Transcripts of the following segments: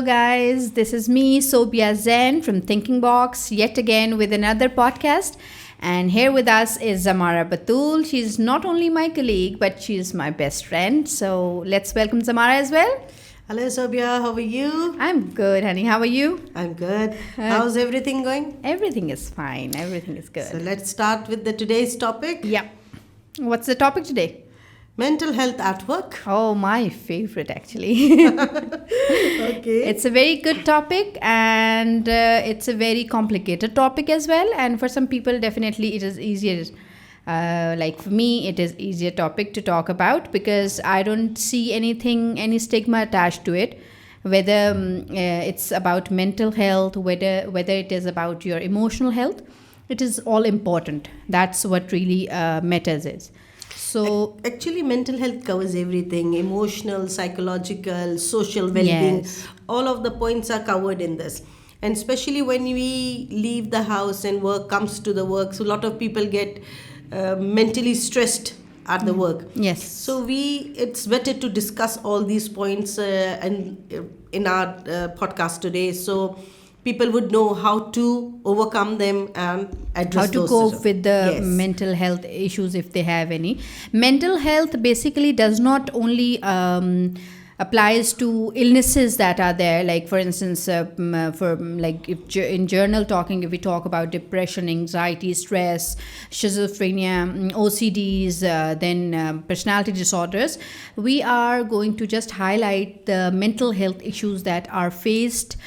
Hello, guys. This is me, Sobia Zen from Thinking Box, yet again with another podcast. And here with us is Zamara Batul. She's not only my colleague, but she's my best friend. So let's welcome Zamara as well. Hello, Sobia. How are you? I'm good, honey. How are you? I'm good. How's everything going? Everything is fine. Everything is good. So let's start with today's topic. Yeah. What's the topic today? Mental health at work. Oh, my favorite, actually. Okay. It's a very good topic, and it's a very complicated topic as well. And for some people, definitely it is easier. Like for me, it is easier topic to talk about because I don't see any stigma attached to it. Whether it's about mental health, whether it is about your emotional health, it is all important. That's what really matters is. So actually, mental health covers everything: emotional, psychological, social well-being. Yes. All of the points are covered in this. And especially when we leave the house and work comes to the work, so a lot of people get mentally stressed at the work. Yes. So it's better to discuss all these points in our podcast today, so people would know how to overcome them and address how to those cope with the Yes. mental health issues if they have any. Mental health basically does not only applies to illnesses that are there, like for instance in journal talking, if we talk about depression, anxiety, stress, schizophrenia, OCDs, then personality disorders, we are going to just highlight the mental health issues that are faced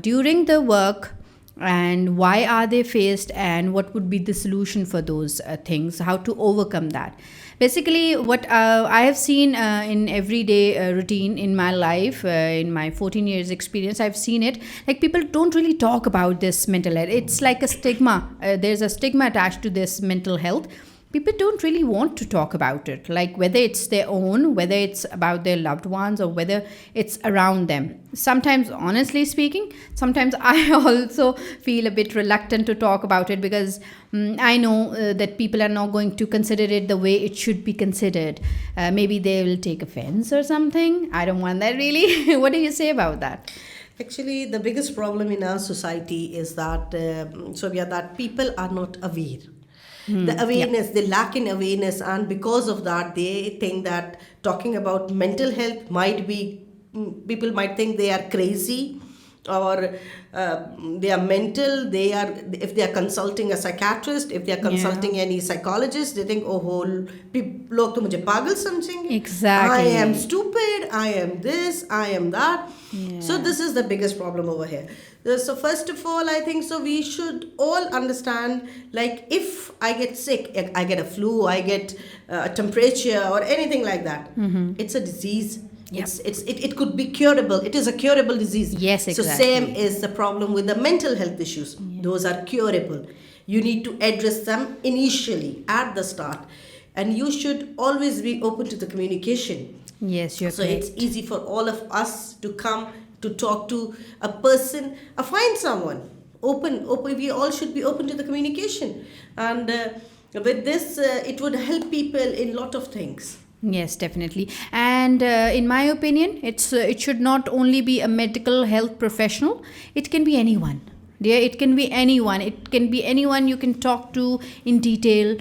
during the work, and why are they faced, and what would be the solution for those things, how to overcome that. Basically what I have seen in everyday routine in my life, in my 14 years experience, I've seen it like people don't really talk about this mental health. It's like a stigma. There's a stigma attached to this mental health. People don't really want to talk about it, like whether it's their own, whether it's about their loved ones, or whether it's around them. Sometimes, honestly speaking, sometimes I also feel a bit reluctant to talk about it because I know that people are not going to consider it the way it should be considered. Maybe they will take offense or something. I don't want that, really. What do you say about that? Actually, the biggest problem in our society is that that people are not aware. The awareness, they lack in awareness, and because of that, they think that talking about mental health people might think they are crazy, or they are mental. If they are consulting a psychiatrist, if they are consulting any psychologist, they think, oh, लोग तो मुझे पागल समझेंगे. Exactly. I am stupid. I am this. I am that. Yeah. So this is the biggest problem over here. So first of all, I think so we should all understand, like if I get sick, I get a flu, I get a temperature or anything like that, it's a disease. Yep. It could be curable. It is a curable disease. Yes, exactly. So same is the problem with the mental health issues. Yeah. Those are curable. You need to address them initially at the start, and you should always be open to the communication. Yes, you're so correct. It's easy for all of us to come to talk to a person, find someone open. We all should be open to the communication, and with this it would help people in lot of things. Yes, definitely. And in my opinion, it should not only be a medical health professional. It can be anyone. Yeah, it can be anyone. It can be anyone you can talk to in detail,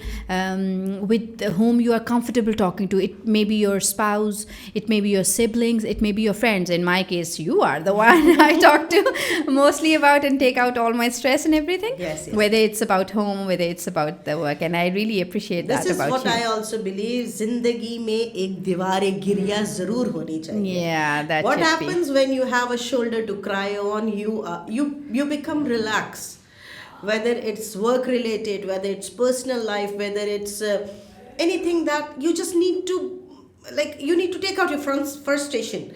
with whom you are comfortable talking to. It may be your spouse, it may be your siblings, it may be your friends. In my case, you are the one I talk to mostly about and take out all my stress and everything. Yes. Whether it's about home, whether it's about the work. And I really appreciate that about you. This is what I also believe. Zindagi mein ek diware girya zarur honi chahiye. Yeah, that What should happens when you have a shoulder to cry on? You become relaxed, whether it's work related, whether it's personal life, whether it's anything that you just need to, like, you need to take out your frustration,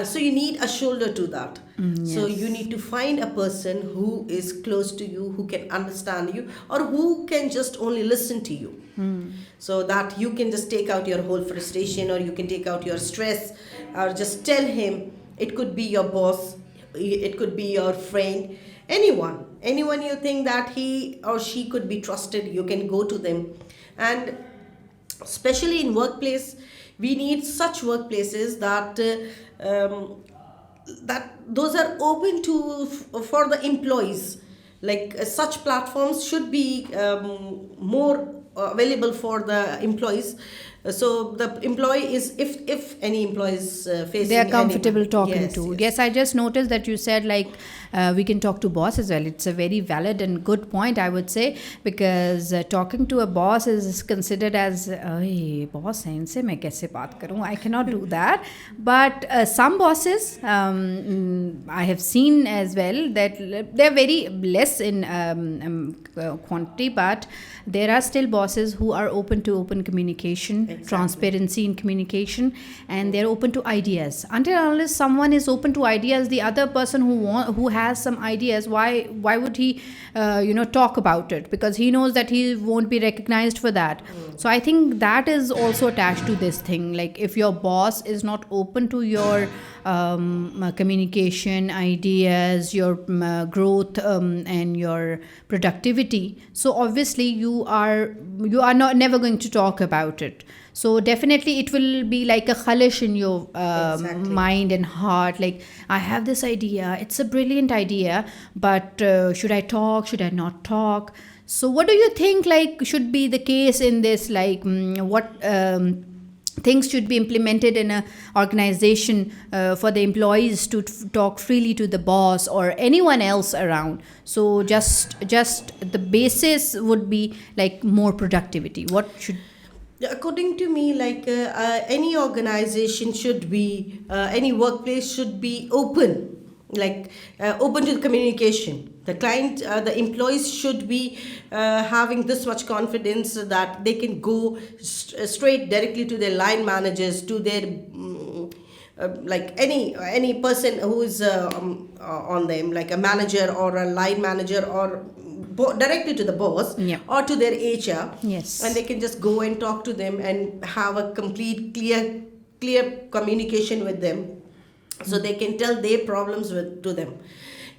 so you need a shoulder to that. So you need to find a person who is close to you, who can understand you, or who can just only listen to you, so that you can just take out your whole frustration, or you can take out your stress, or just tell him. It could be your boss, it could be your friend, anyone you think that he or she could be trusted, you can go to them. And especially in workplace, we need such workplaces that that those are open to for the employees. Like such platforms should be more available for the employees. So the employee is, if any employee is They are facing any, comfortable talking yes, to. yes. Yes, I just noticed that you said like we can talk to boss as well. It's a very valid and good point, I would say, because talking to a boss is considered as "Hey, boss है इनसे मैं कैसे बात करूं?" I cannot do that. But some bosses, I have seen as well that they're very less in quantity, but there are still bosses who are open to open communication, transparency in communication, and they're open to ideas. Until and unless someone is open to ideas, the other person who has some ideas, why would he talk about it? Because he knows that he won't be recognized for that. So I think that is also attached to this thing. Like if your boss is not open to your communication, ideas, your growth, and your productivity, so obviously you are not never going to talk about it. So definitely it will be like a khalish in your mind and heart, like I have this idea, it's a brilliant idea, but should I talk, should I not talk? So what do you think like should be the case in this, like what things should be implemented in a organization for the employees to talk freely to the boss or anyone else around? So just the basis would be like more productivity. What should, According to me, like any organization should be, any workplace should be open, like open to the communication. The client, the employees should be having this much confidence that they can go straight directly to their line managers, to their like any person who is on them, like a manager or a line manager, or directly to the boss, Yeah. or to their HR. Yes. And they can just go and talk to them and have a complete clear communication with them, so they can tell their problems to them.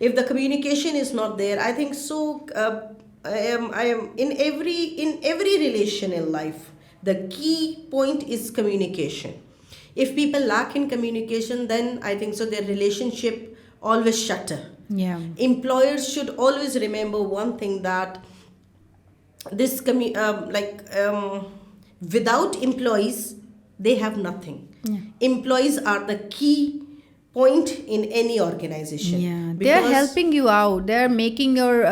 If the communication is not there, I think so, I am in every relation in life, the key point is communication. If people lack in communication, then I think so their relationship always shatter. yeah, Employers should always remember one thing, that this without employees they have nothing. Employees are the key point in any organization. yeah, they're helping you out, they're making your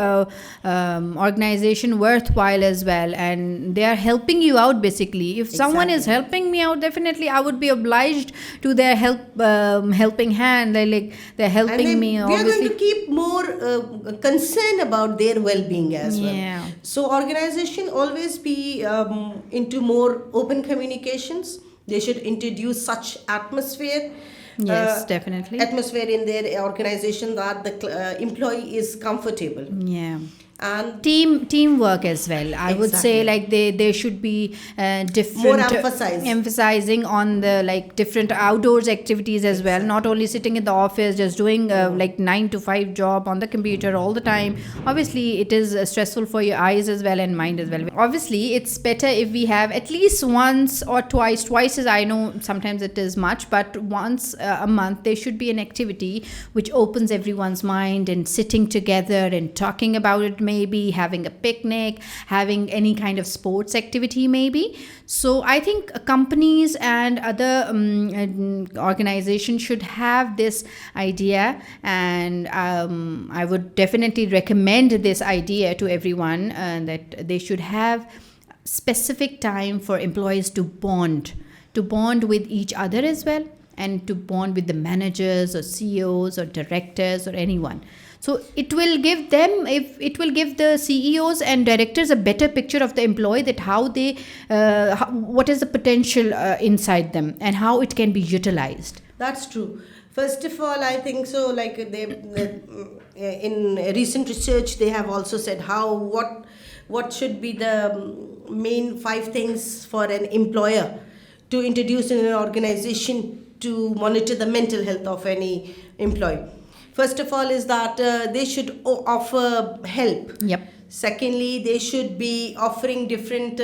organization worthwhile as well, and they are helping you out basically. If someone is helping me out, definitely I would be obliged to their helping hand. Like they're helping And me, we are going obviously. to keep more concern about their well-being as well. Yeah. So organization always be into more open communications. They should introduce such atmosphere. Yes, definitely. Atmosphere in their organization, that the employee is comfortable. Yeah. And Teamwork as well, I would say. Like they should be different, more emphasized. emphasizing on the like different outdoors activities as well, not only sitting in the office just doing like 9 to 5 job on the computer all the time. Obviously it is stressful for your eyes as well and mind as well. Obviously it's better if we have at least once or twice is, I know sometimes it is much, but once a month there should be an activity which opens everyone's mind, and sitting together and talking about it, maybe having a picnic, having any kind of sports activity maybe. So I think companies and other organizations should have this idea, and I would definitely recommend this idea to everyone, that they should have specific time for employees to bond with each other as well, and to bond with the managers or CEOs or directors or anyone. So it will give them, if it will give the CEOs and directors a better picture of the employee, that how they what is the potential inside them and how it can be utilized. That's true. First of all, I think so. Like in recent research, they have also said what should be the main 5 things for an employer to introduce in an organization to monitor the mental health of any employee. First of all is that they should offer help. Yep. Secondly, they should be offering different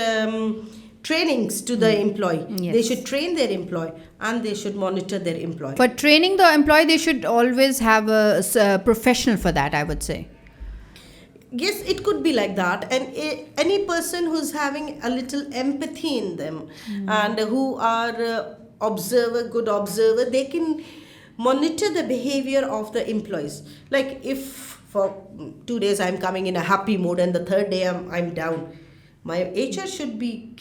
trainings to the employee. Yes. They should train their employee, and they should monitor their employee. For training the employee, they should always have a professional for that, I would say. Yes, it could be like that. And any person who's having a little empathy in them, and who are good observer, they can monitor the behavior of the employees. Like if for 2 days I'm coming in a happy mood and the third day I'm down, my HR should be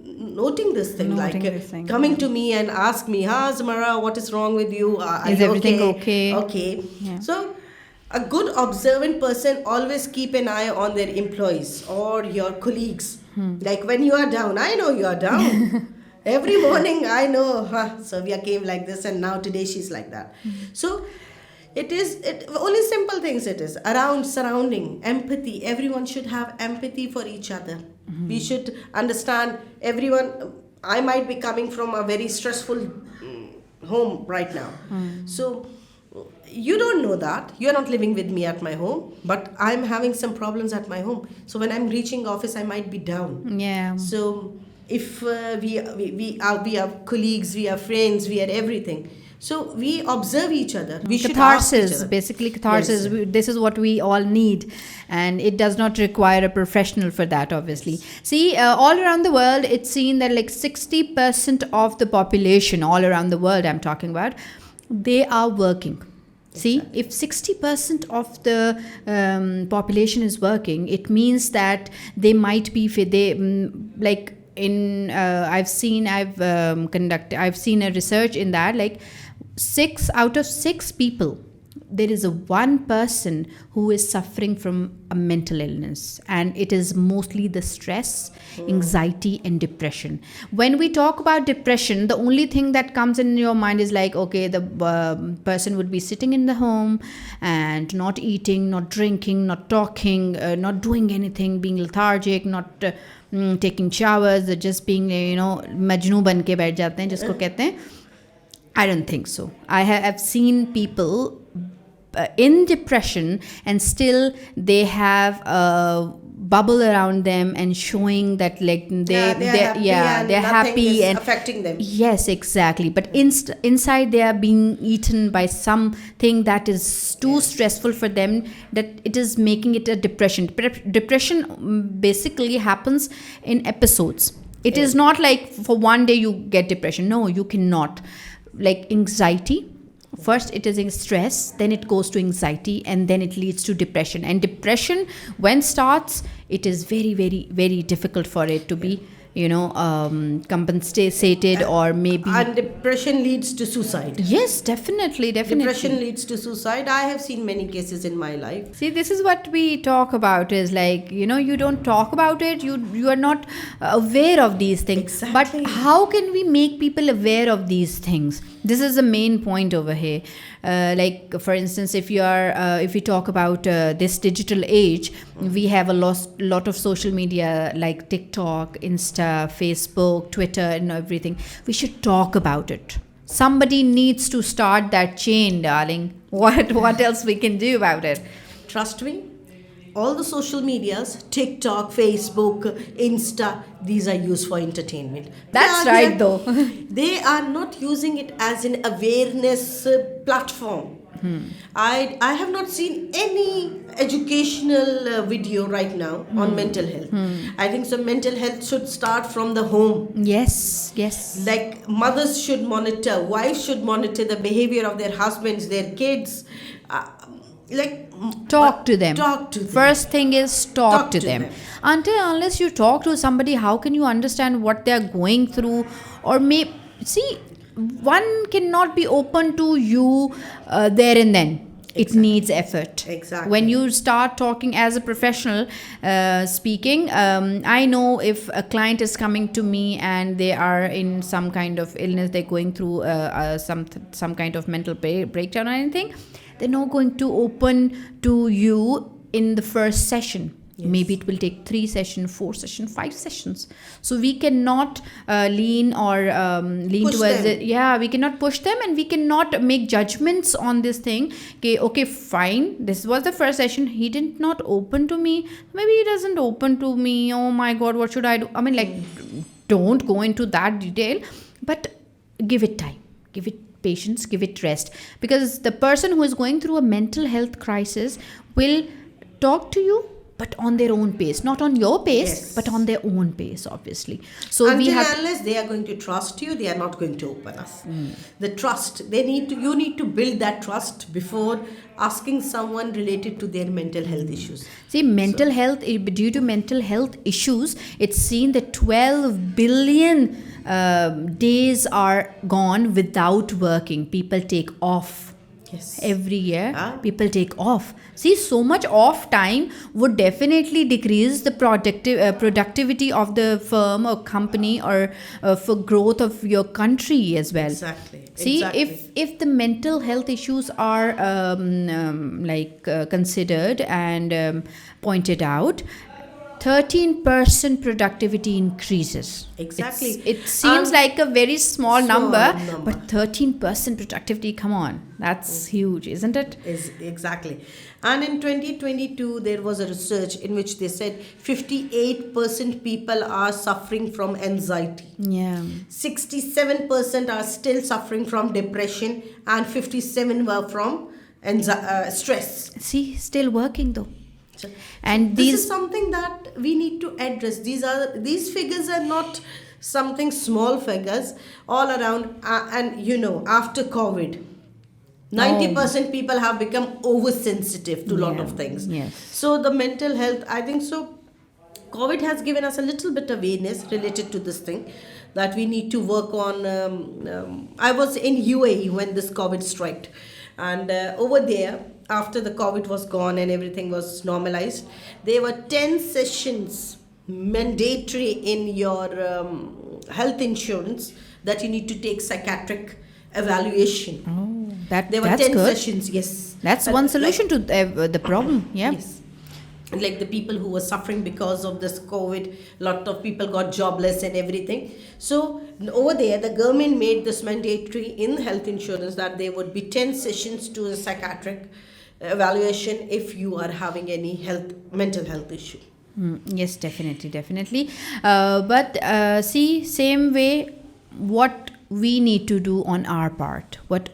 noting this thing, Noting like this thing, coming to me and ask me, Zamara, what is wrong with you? Are Is you everything okay? Okay. Yeah. So a good observant person always keep an eye on their employees or your colleagues. Like when you are down, I know you are down. Every morning I know, Savia came like this and now today she's like that. So only simple things it is. Around surrounding, empathy. Everyone should have empathy for each other. We should understand everyone. I might be coming from a very stressful home right now. So you don't know that. You're not living with me at my home, but I'm having some problems at my home. So when I'm reaching office, I might be down. Yeah. So if we are colleagues, we are friends, we are everything. So we observe each other. We should ask each Catharsis, other. basically catharsis. Yes. This is what we all need, and it does not require a professional for that, obviously. See, all around the world, it's seen that like 60% of the population, all around the world, I'm talking about, they are working. See, if 60% of the population is working, it means that they might be like in I've seen a research in that, like 6 out of 6 people, there is a one person who is suffering from a mental illness, and it is mostly the stress, anxiety and depression. When we talk about depression, the only thing that comes in your mind is like, okay, the person would be sitting in the home and not eating, not drinking, not talking, not doing anything, being lethargic, not taking showers, they're just being majnoo ban ke baith jate hain, jisko kehte hain. I don't think so. I have seen people in depression and still they have a bubble around them and showing that like they're happy and affecting them. Yes, exactly. But inside they are being eaten by something that is too stressful for them, that it is making it a depression. Depression basically happens in episodes. It is not like for one day you get depression. No, you cannot. Like anxiety, first it is in stress, then it goes to anxiety, and then it leads to depression. And depression, when starts, it is very, very, very difficult for it to be compensated, or maybe. And depression leads to suicide. Yes, definitely. Depression leads to suicide. I have seen many cases in my life. See, this is what we talk about, is like, you don't talk about it, you are not aware of these things. Exactly. But how can we make people aware of these things? This is the main point over here. Like, for instance, if we talk about this digital age, we have a lot of social media like TikTok, Insta, Facebook, Twitter and everything. We should talk about it. Somebody needs to start that chain, darling. What else we can do about it? Trust me, all the social medias, TikTok, Facebook, Insta, these are used for entertainment. That's right, though. They are not using it as an awareness platform. I have not seen any educational video right now on mental health. I think so mental health should start from the home. Yes. Like mothers should monitor, wives should monitor the behavior of their husbands, their kids. Talk to them. First thing is talk to them. Unless you talk to somebody, how can you understand what they are going through? Or one cannot be open to you there and then. It needs effort. Exactly. When you start talking as a professional speaking, I know if a client is coming to me and they are in some kind of illness, they're going through some kind of mental breakdown or anything, they're not going to open to you in the first session. Yes. Maybe it will take 3 sessions, 4 sessions, 5 sessions. So we cannot lean towards it. Yeah, we cannot push them, and we cannot make judgments on this thing. Okay, fine. This was the first session. He did not open to me. Maybe he doesn't open to me. Oh my God, what should I do? I mean, like, don't go into that detail, but give it time, give it patience, give it rest, because the person who is going through a mental health crisis will talk to you, but on their own pace, not on your pace, Yes. but on their own pace, obviously. So Until we have unless they are going to trust you, they are not going to open us. The trust, you need to build that trust before asking someone related to their mental health issues. see mental health, due to mental health issues, it's seen that 12 billion days are gone without working. People take off. Yes. Every year, Ah. people take off. See, so much off time would definitely decrease the productivity of the firm or company, or for growth of your country as well. Exactly. See, Exactly. if the mental health issues are considered and pointed out, 13% productivity increases. Exactly. It seems like a very small number, number. but 13% productivity, come on, that's huge, isn't it? Is exactly. And in 2022, there was a research in which they said 58% people are suffering from anxiety. Yeah. 67% are still suffering from depression, and 57 were from stress. See, still working though. So And this is these, something that we need to address. These figures are not something small figures all around, and after COVID, 90% people have become oversensitive to a lot Yeah, of things. yes. So the mental health, I think so. COVID has given us a little bit of awareness related to this thing that we need to work on. I was in UAE when this COVID struck, and over there, after the COVID was gone and everything was normalized, there were 10 sessions mandatory in your health insurance that you need to take psychiatric evaluation. oh, There were that's 10 good. sessions, yes. That's But one like- solution to the problem. Yeah. Yes. Like the people who were suffering because of this COVID, lot of people got jobless and everything. So over there, the government made this mandatory in health insurance that there would be 10 sessions to a psychiatric evaluation if you are having any mental health issue. Yes, definitely. But see, same way, what we need to do on our part, what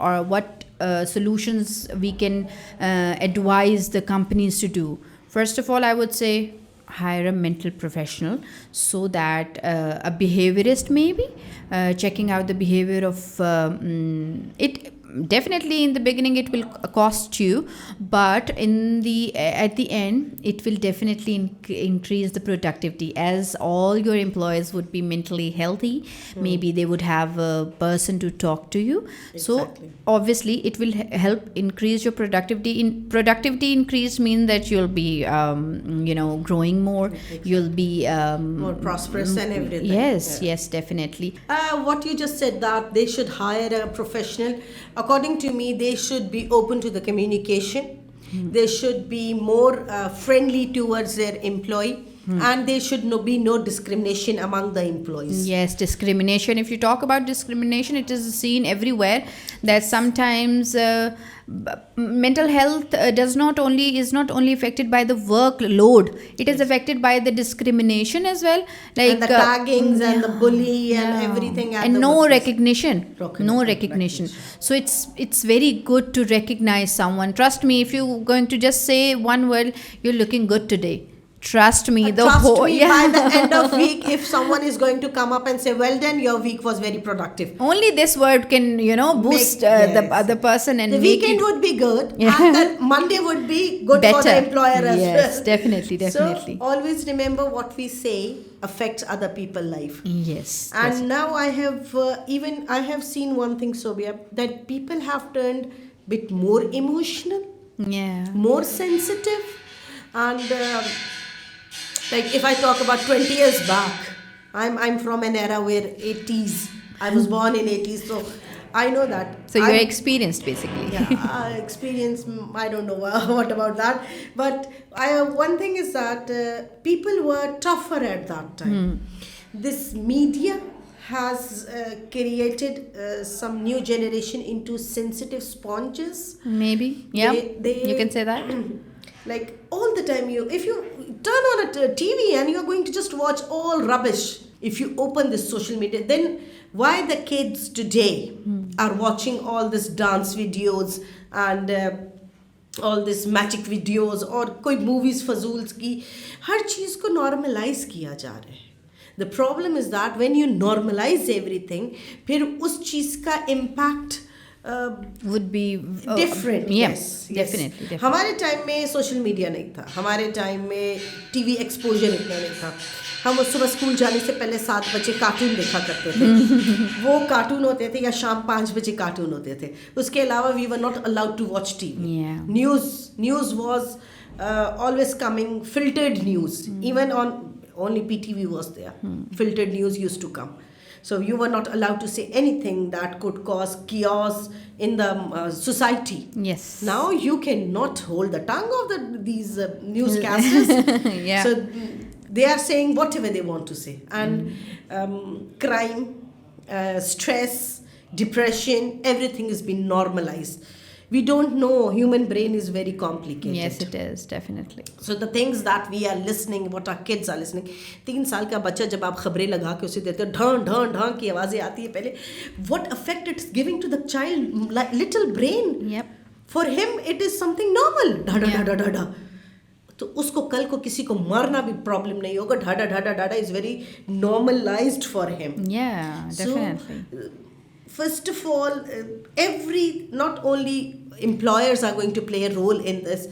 solutions we can advise the companies to do. First of all, I would say hire a mental professional, so that a behaviorist, maybe checking out the behavior of it. Definitely in the beginning it will cost you, but at the end it will definitely increase the productivity, as all your employees would be mentally healthy. Maybe they would have a person to talk to you. So Exactly. obviously it will help increase your productivity. Productivity increase means that you'll be growing more. You'll be More prosperous and everything. yes, Yeah. yes, definitely. What you just said, that they should hire a professional. According to me, they should be open to the communication. They should be more friendly towards their employee, and there should be no discrimination among the employees. Yes, discrimination. If you talk about discrimination, it is seen everywhere that sometimes mental health is not only affected by the workload. It is affected by the discrimination as well, like And the taggings and the bully and yeah. everything. at and the no workplace. recognition. No recognition. So it's very good to recognize someone. Trust me, if you're going to just say one word, you're looking good today. Trust me, Trust me, by the end of week, if someone is going to come up and say, well done, your week was very productive. only this word can boost the yes. other person and The make weekend it would be good, Yeah. and the Monday would be good for the better. employer as Yes, well. definitely. So always remember, what we say affects other people's life. Yes. And now I have seen one thing, Sobia, that people have turned bit more emotional, Yeah. more sensitive, and like if I talk about 20 years back, I'm from an era where 80s. I was born in 80s, so I know that. So you're experienced, basically. Yeah, experience. I don't know what about that, but one thing is that people were tougher at that time. This media has created some new generation into sensitive sponges. Maybe. Yeah. They- you can say that. Like all the time, if you turn on a TV and you're going to just watch all rubbish, if you open this social media, then why the kids today are watching all this dance videos and all this magic videos और कोई movies फजूल्स की हर चीज़ को normalize किया जा रहा है. The problem is that when you normalize everything, फिर उस चीज़ का impact would be different. Yeah, yes, definitely. हमारे टाइम में सोशल मीडिया नहीं था, हमारे टाइम में टीवी एक्सपोजर इतना नहीं था. हम सुबह स्कूल जाने से पहले 7 बजे कार्टून देखा करते थे. वो कार्टून होते थे या शाम 5 बजे कार्टून होते थे. उसके अलावा we were not allowed to watch TV. News was always coming filtered news. Even on only PTV was there. Filtered news used to come. So you were not allowed to say anything that could cause chaos in the society. Yes. Now you cannot hold the tongue of these newscasters. Yeah. So they are saying whatever they want to say. And crime, stress, depression, everything has been normalized. We don't know. Human brain is very complicated. Yes, it is, definitely. So the things that we are listening, what our kids are listening. 3 साल का बच्चा जब आप खबरें लगा के उसे देते हो ढां ढां ढां की आवाज़ें आती है पहले, what effect it's giving to the child, like little brain. Yep. For him it is something normal. ढा ढा ढा ढा ढा. तो उसको कल को किसी को मारना भी प्रॉब्लम नहीं होगा. ढा ढा ढा ढा ढा is very normalized for him. Yeah, definitely. So, first of all, not only employers are going to play a role in this,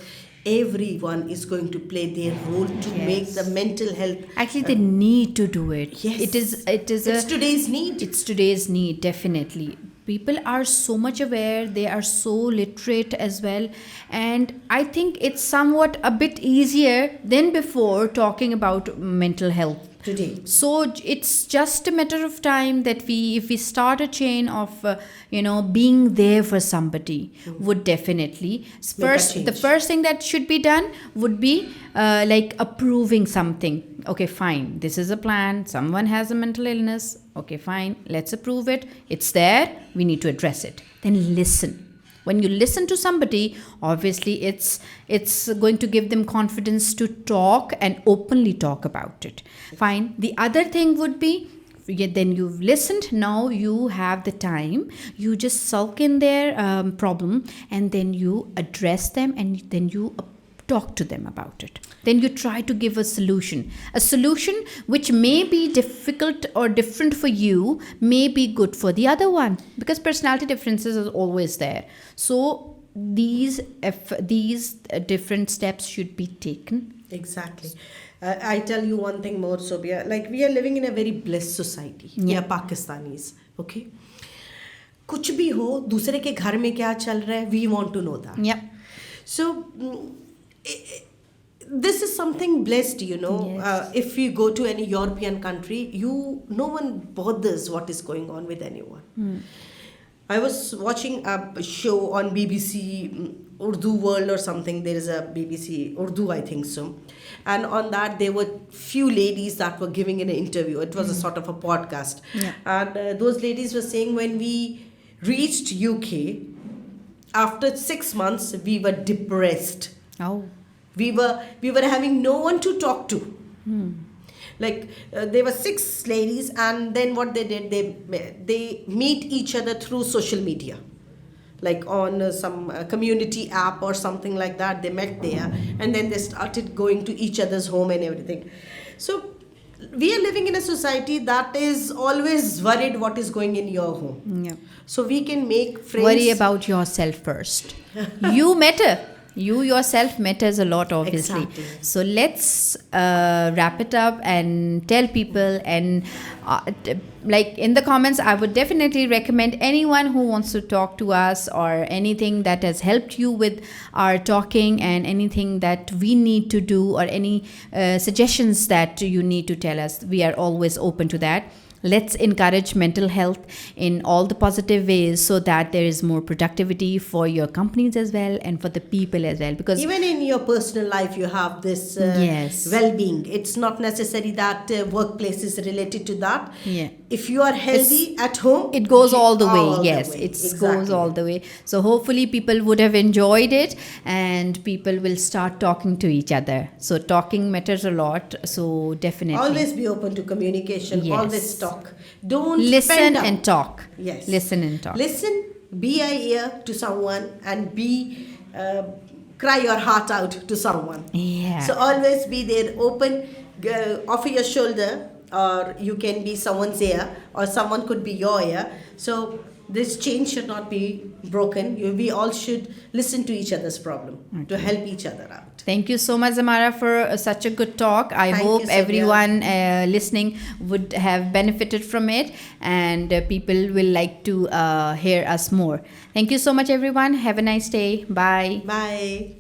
everyone is going to play their role to make the mental health. Actually, they need to do it. Yes. It's today's need. It's today's need, definitely. People are so much aware, they are so literate as well, and I think it's somewhat a bit easier than before talking about mental health today. So it's just a matter of time that if we start a chain of being there for somebody, would definitely the first thing that should be done would be like approving something. Okay, fine, this is a plan, someone has a mental illness, okay, fine, let's approve it, it's there, we need to address it. Then listen. When you listen to somebody, obviously it's going to give them confidence to talk and openly talk about it. Fine. The other thing would be, then you've listened, now you have the time, you just sulk in their problem, and then you address them, and then you talk to them about it. Then you try to give a solution which may be difficult or different for you, may be good for the other one, because personality differences are always there. So these different steps should be taken. Exactly. I tell you one thing more, Sobia. Like, we are living in a very blessed society. We are Pakistanis. Okay. कुछ भी हो, दूसरे के घर में क्या चल रहा है, we want to know that. Yep. So this is something blessed, Yes. If you go to any European country, no one bothers what is going on with anyone. I was watching a show on BBC Urdu World or something. There is a BBC Urdu, I think so. And on that, there were few ladies that were giving an interview. It was a sort of a podcast. Yeah. And those ladies were saying when we reached UK, after 6 months, we were depressed. Oh. We were having no one to talk to. Like there were 6 ladies, and then what they did, they meet each other through social media, like on some community app or something like that. They met there, and then they started going to each other's home and everything. So we are living in a society that is always worried what is going in your home. Yeah. So we can make friends. Worry about yourself first. You matter. You yourself matters a lot, obviously. Exactly. So let's wrap it up and tell people, and like in the comments, I would definitely recommend anyone who wants to talk to us, or anything that has helped you with our talking, and anything that we need to do, or any suggestions that you need to tell us. We are always open to that. Let's encourage mental health in all the positive ways so that there is more productivity for your companies as well and for the people as well. Because Even in your personal life, you have this Yes. well-being. It's not necessary that workplace is related to that. Yeah. If you are healthy at home, it goes all the way. all Yes, way. it goes Exactly. all the way. So hopefully people would have enjoyed it and people will start talking to each other. So talking matters a lot. So definitely Always be open to communication. Yes. Always talk. Don't listen pen down. and talk. Yes. Listen and talk. Listen, be a ear to someone, and cry your heart out to someone. Yeah. So always be there, open, offer your shoulder, or you can be someone's ear, or someone could be your ear. So this chain should not be broken. We all should listen to each other's problem to help each other out. Thank you so much, Zamara, for such a good talk. I Thank hope you, Sylvia. everyone listening would have benefited from it, and people will like to hear us more. Thank you so much, everyone. Have a nice day. Bye. Bye.